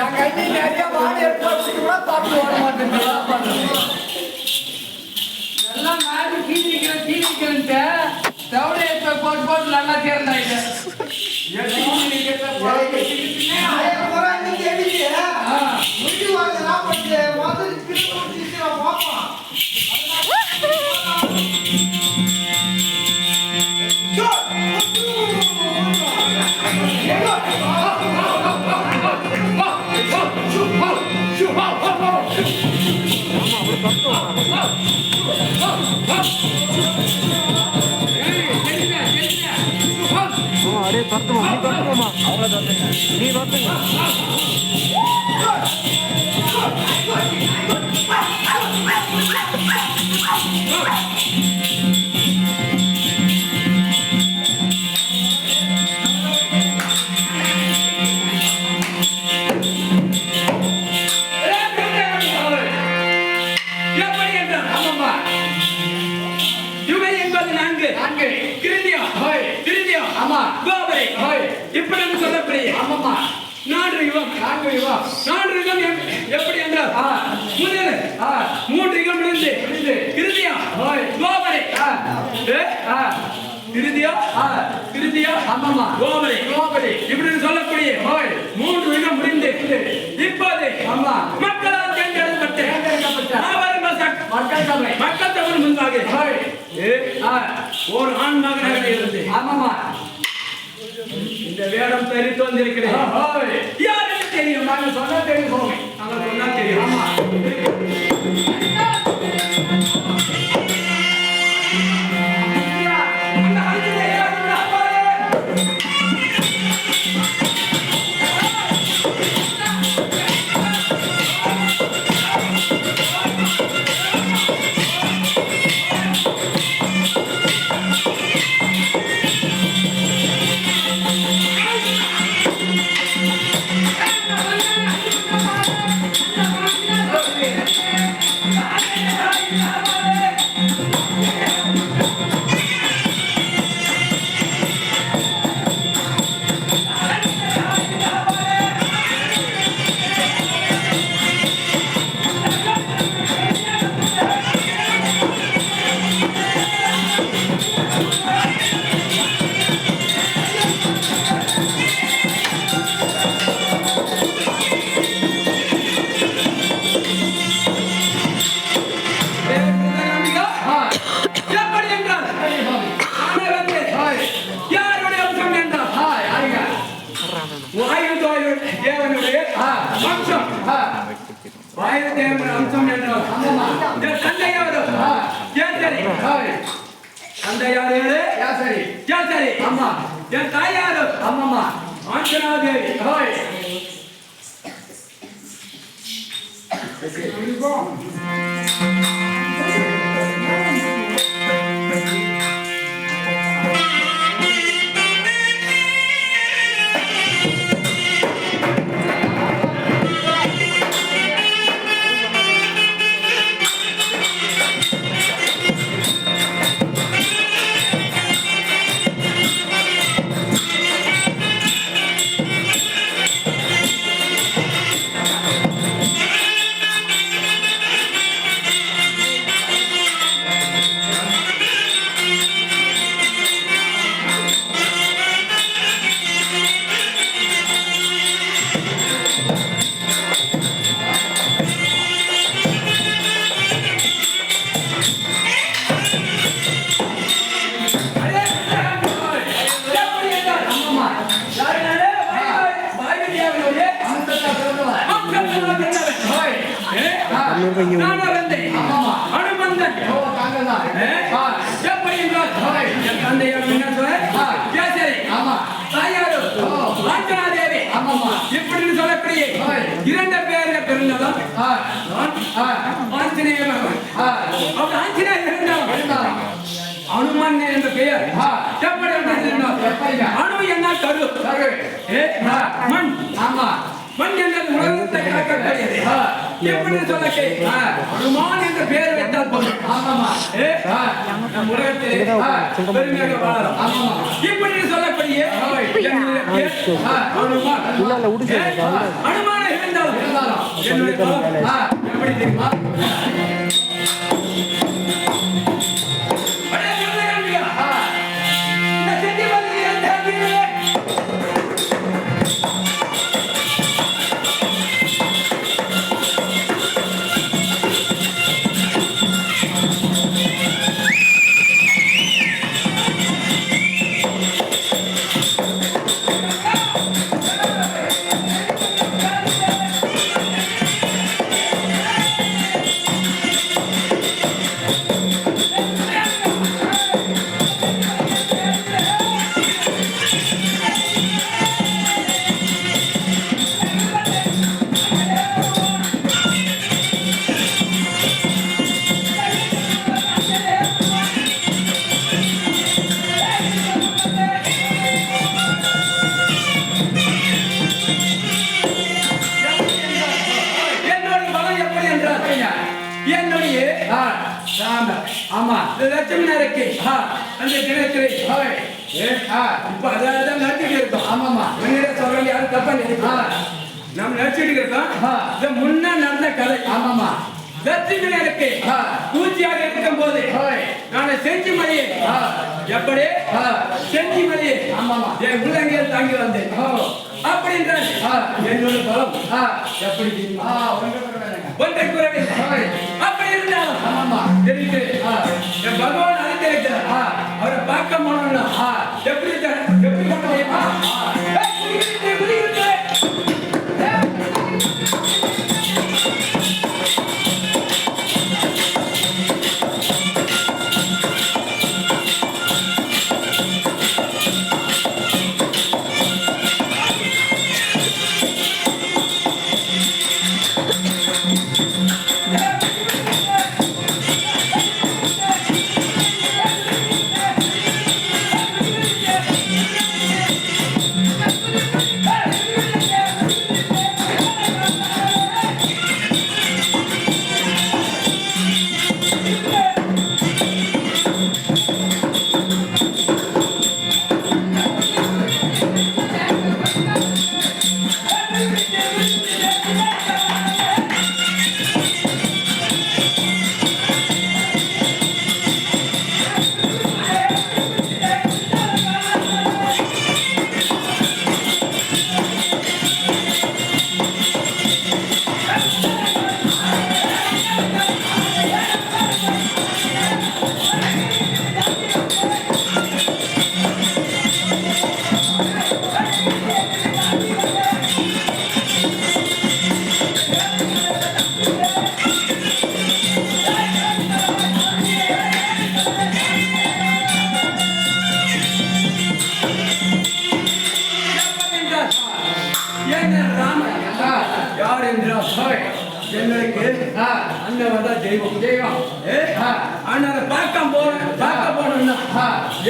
என் கைக்கு நிறைய மாடு எடுத்து கூட பார்த்து ஓட மாட்டேன். எல்லாம் நாடு கீழிக்கிறேன்ட்டு தவளையை போட்டு போட்டு நல்லா தேர்ந்தாயிட்டேன். अरे तत्वमा नी எப்படி என்றால் முதல் மூன்று யுகம் முடிந்து கிருதியா கோபரை கிருதியா ஆமாமா கோபரை இப்படி சொல்லக்கூடிய மூன்று யுகம் முடிந்து இப்போது மக்களால் தேர்ந்தெடுக்கப்பட்ட மக்கள் தமிழ் முன்பாக ஒரு ஆண் மகனாக இருந்து ஆமாமா இந்த வேடம் தெரிவித்து வந்திருக்கிறேன். யாருக்கு தெரியும்? நாங்கள் சொன்னா தெரியும். நாங்கள் சொன்னா தெரியும். ஆமா இரண்டு பேர்கள் பிறந்ததும் அனுமன் என்ற பெயர் அணு என்ன கரு மண் மண் என்றது உலகத்தை நடக்கக்கூடியது. எப்படி சொல்ல அனுமான் என்ற பெயர் வைத்தால் போதும். ஆமாமா நம் உலகத்திலே பெருமையாக வாழலாம். ஆமாமா இப்படி சொல்லக்கூடிய அனுமான இருந்தாலும் என்னுடைய எப்படி தெரியுமா? ஆமா லட்சுமி இருக்கு அந்த கிணத்துல இப்ப அதான் நடிச்சுட்டு இருக்கோம். ஆமாமா சொல்ற யாரும் தப்பா நினைக்கிறோம். நம்ம நடிச்சுட்டு இருக்கோம். முன்ன நடந்த கதை. ஆமாமா லட்சுமி இருக்கு பூச்சியாக இருக்கும் போது நான் செஞ்சி மலையை எப்படி செஞ்சி மலையை ஆமாமா என் உள்ளங்கையில் தாங்கி வந்தேன். அப்படின்ற என்னோட பலம் எப்படி தெரியுமா? ஒன்றை குறவில்லை. அப்படி இருந்தாலும் ஆமாமா தெரியுது என் பகவான் அழைத்திருக்கிறார். அவரை பார்க்க போனோம்னா எப்படி எப்படி பண்ண முடியுமா?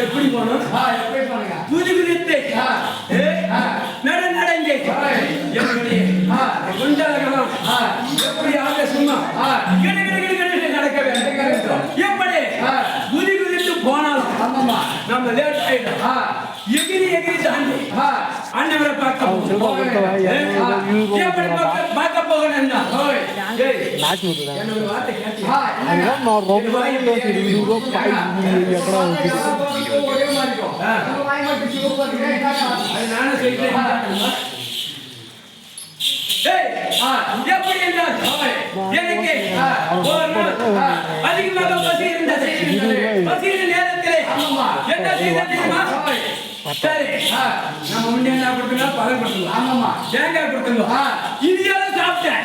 எப்படி போனோம்? எப்படி போனீங்க? புது விரித்தை நடந்தடங்கை என்னுடைய குண்டலகலம் எப்படி ஆவேசமா நடக்க வேண்டும். எப்படி புதி விரித்து போனாலும் ஆமாமா நம்ம லேட் ஆயிடும். எகிரி எகிரி தாண்டி அண்ணவரை பார்க்க போகணும். அதிகமாக பசி இருந்தது. பசியின் நேரத்திலே என்ன செய்ய சரி நம்ம முன்னே என்ன கொடுத்தோம்? பழம் கொடுத்தோம். ஆமாமா தேங்காய் கொடுத்தோம். இதெல்லாம் சாப்பிட்டேன்.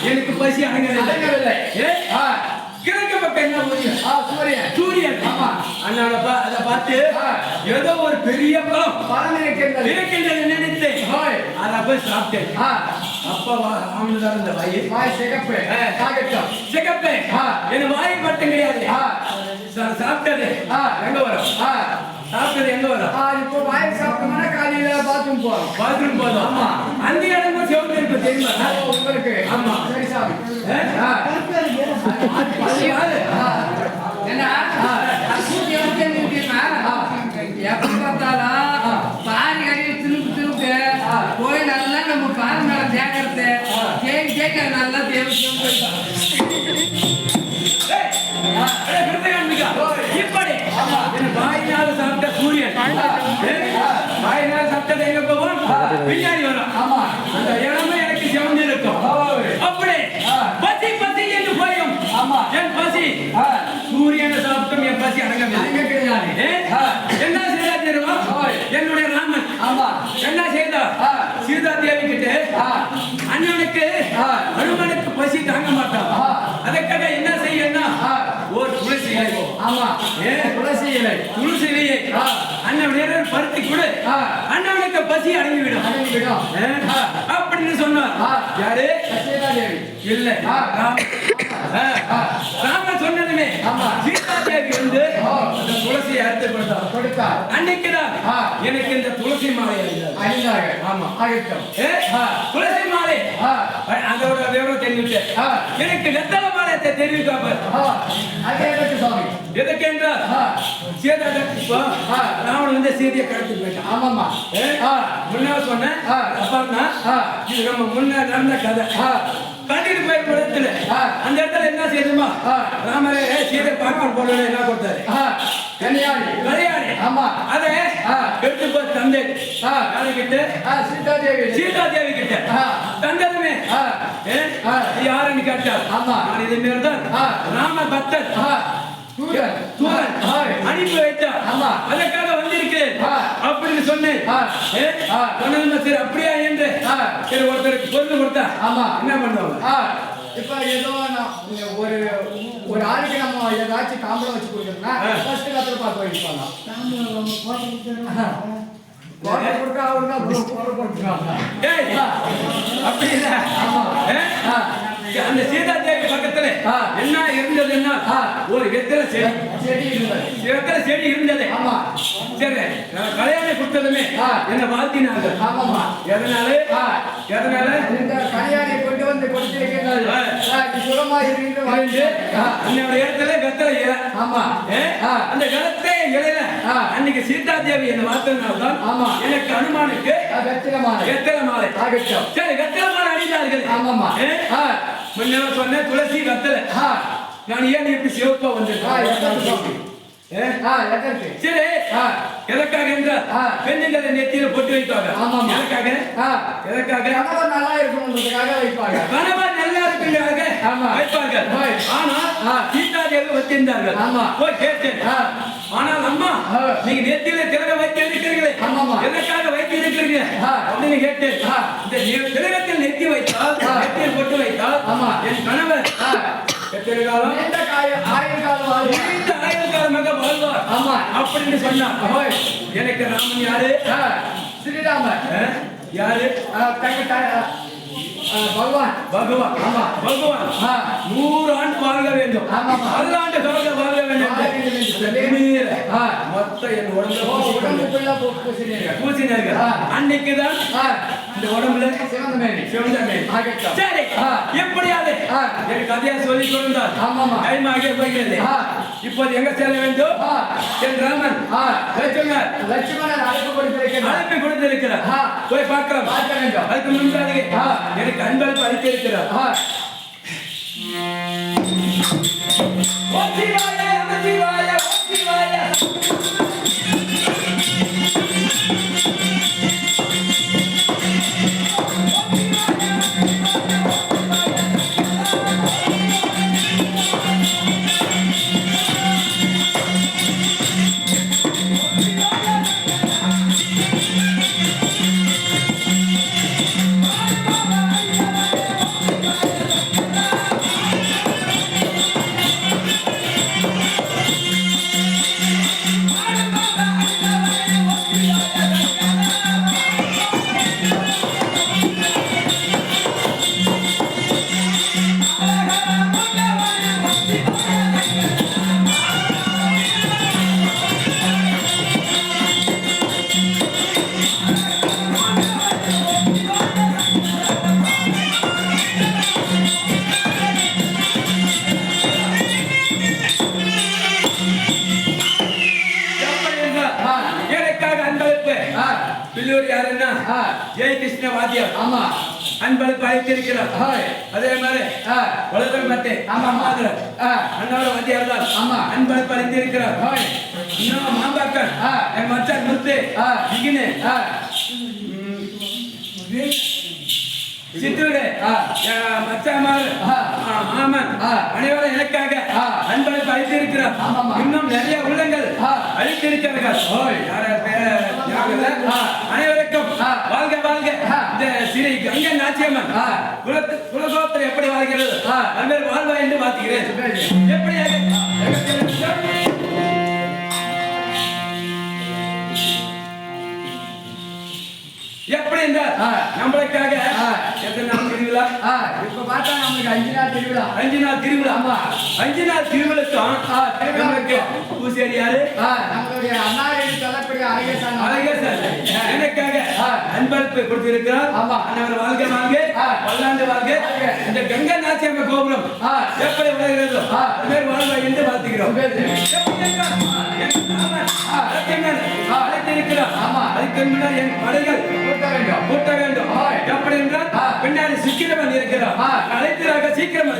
எனக்கு பசி அடங்கவில்லை. கிழக்கு பக்கம் என்ன முடியும்? சூரியன். ஆமா அண்ணாடப்பா அதை பார்த்து ஏதோ ஒரு பெரிய பழம் இருக்கின்றது நினைத்து அதை போய் சாப்பிட்டேன். அப்பா அவனுதான் இந்த வாய் சிகப்பு சிகப்பு என் வாய் மட்டும் கிடையாது. சாப்பிட்டது எங்க வரும்? சாப்பிட்டது எங்க வரும்? இப்போ வாய் சாப்பிட்டோம்னா காலையில பாத்ரூம் போதும். ஆமா அந்த இடமும் சிவப்பு இருக்கு தெரியுமா உங்களுக்கு? என்ன சூரிய எப்படி பார்த்தாலும் பாரி கடையில் திருப்பு போய் நல்லா நம்ம பாரு மேல தேக்கிறது கேட்க நல்லா தேவைக்கும் இப்படி வாயினால சாப்பிட்ட சூரியன் வாயினால சாப்பிட்ட தெய்வம் பின்னாடி வரும் அந்த இடமே எனக்கு சிவந்து இருக்கும் அப்படி பசி பசி என்று போயும் என் பசி சூரியனை சாப்பிட்டும் என் பசி அடங்கவில்லை. என்ன செய்தா தெரியுமா? என்னுடைய ராமன் என்ன செய்தார்? சீதா தேவி கிட்ட அண்ணனுக்கு அனுமனுக்கு பசி தாங்க மாட்டான். அதற்காக என்ன செய்யணும்? ஒரு துளசி இலை. துளசி இலை துளசி இலையை அண்ணனுடைய பருத்தி கொடு, அண்ணனுக்கு பசி அடங்கிவிடும் அப்படின்னு சொன்னார். யாரு? இல்ல ராமன் சொன்னதுமே சீதா தேவி வந்து அந்த துளசியை அறுத்து கொடுத்தார். அன்னைக்குதான் எனக்கு இந்த துளசி மாலை அணிந்தார்கள். ஆமா துளசி மாலை அதோட விவரம் தெரிவித்து எனக்கு வெத்தலை மாலை தெரிவிக்காம எதுக்கு என்றால் சீதா ராவணன் வந்து சீதையை கடத்தி போயிட்டான். ஆமாமா முன்னா சொன்னேன் இது நம்ம முன்ன நடந்த கதை. கட்டிட்டு போய் இடத்துல அந்த இடத்துல என்ன செய்யுமா? ராமரே சீதை பார்க்க போல என்ன கொடுத்தாரு? கல்யாணி. ஆமா அதை எடுத்து போய் தந்தை யாருக்கிட்ட? சீதா தேவி கிட்ட தந்ததுமே யாருன்னு கேட்டார். ஆமா இது மாரிதான் ராம பக்தர் அனுப்பி வைத்தார். அதற்காக வந்திருக்கிறேன் அப்படின்னு சொன்னேன். சரி அப்படியா என்று சரி ஒருத்தருக்கு பொருள் கொடுத்தா என்ன பண்ணுவாங்க? இப்ப ஏதோ ஒரு ஆளுக்கு நம்ம ஏதாச்சும் காம்பளம் வச்சு கொடுக்கணும்னா ஃபர்ஸ்ட் கத்திர பார்த்து வைப்பாங்க. அந்த சீதா தேவி பக்கத்துல என்ன இருந்ததுன்னா ஒரு வெத்தலை செடி இருந்தது. சரி கல்யாணம் கொடுத்ததுமே என்ன வாழ்த்தினாங்க. எதனால கல்யாணி கொண்டு வந்து கொடுத்திருக்கிறார்கள். இடத்துல வெத்தலை இலை. அந்த வெத்தலை இலையில அன்னைக்கு சீதா தேவி என்ன வாழ்த்தினால்தான் எனக்கு அனுமானுக்கு வெத்தலை மாலை. சரி வெத்தலை மாலை அணிந்தார்கள். முன்ன சொன்ன துளசி வெத்தலை நான் ஏன் இப்படி சிவப்பா வந்திருக்கேன்? சரி எதற்காக என்றால் பெண்ணுங்களை நெத்தியில போட்டு வைப்பாங்க. எதற்காக நல்லா இருக்கணும்ன்றதுக்காக வைப்பாங்க. கணவன் நல்லா இருக்குங்கிறதுக்காக வைப்பாங்க. ஆனா சீதா தேவி வச்சிருந்தார்கள். போய் கேட்டேன். ஆனால் அம்மா நீங்க நெத்தியில திலகம் வைத்து இருக்கிறீர்களே எதற்காக வைத்து இருக்கிறீங்க அப்படின்னு கேட்டேன். இந்த திலகத்தில் நெத்தி வைத்தால் நெத்தியில் போட்டு வைத்தால் என் கணவர் எத்தனை காலம் ஆயிரக்காலமாக வாழ்வார் அப்படின்னு சொன்னார். எனக்கு ராமன் யாரு? ஸ்ரீராமர். யாரு? பகவான். பகவான் 100 ஆண்டு வாழ்க வேண்டும், 10 ஆண்டு வாழ்க வேண்டும். மொத்த என் உடம்புக்குள்ள பூசினார்கள். அன்னைக்குதான் இந்த உடம்புல சிவந்த. சரி எப்படியாவது எனக்கு கதையா சொல்லி கொடுத்தார். டைமாக போகிறது. இப்போது எங்க செல்ல வேண்டும்? என் ராமன் லட்சுமணர் அழைப்பு கொடுத்திருக்கிறார். போய் பார்க்கலாம். அதுக்கு முன்னாடி எனக்கு அன்பளிப்பு அளித்திருக்கிறார். ஓம் சிவாய நம சிவாய ஓம் சிவாய. கிருஷ்ண வாத்தியார் ஆமா அன்பளிப்பு அளித்திருக்கிறார். ஹாய் அதே மாதிரி வளர்வர் மட்டே ஆமா அம்மாதர் அண்ணாவோட வாத்தியார் தான் ஆமா அன்பளிப்பு அளித்திருக்கிறார். ஹாய் இன்னும் மாம்பாக்கர் என் மச்சான் முத்து இகினு சித்தூரு மச்சாமார் மாமன் அனைவரும் எனக்காக அன்பளிப்பு அளித்திருக்கிறார். இன்னும் நிறைய உள்ளங்கள் அளித்திருக்கிறார்கள். அனைவருக்கும் வாழ்க வாழ்க. இந்த ஸ்ரீ கங்கை நாச்சியம்மன் குலகோத்திரம் எப்படி வாழ்கிறது அது வாழ்வா என்று வாழ்த்துகிறேன். எப்படியாக எப்படி என்றால் நம்மளுக்காக எத்தனை நாள் திருவிழா? இப்ப பார்த்தா நமக்கு 5 நாள் திருவிழா. 5 நாள் திருவிழா. ஆமா 5 நாள் திருவிழாக்கும் நம்மளுக்கு பூசாரி யாரு? நம்மளுடைய அண்ணாரெடி சொல்லக்கூடிய அழகேசன். அழகேசன் எனக்காக அன்பளிப்பு கொடுத்திருக்கிறார். ஆமா அண்ணவர் வாழ்க வாழ்க பல்லாண்டு வாழ்க. இந்த கங்கை நாச்சியம்மன் கோபுரம் எப்படி விளைகிறதோ அதுமாதிரி வாழ்வா என்று வாழ்த்துகிறோம். அழைத்திருக்கிறார். அதுக்கு முன்னால் என் படைகள் கூட்ட வேண்டும். எப்படி என்றால் பின்னாடி சீக்கிரமா இருக்கிறார். அழைத்திராக சீக்கிரம்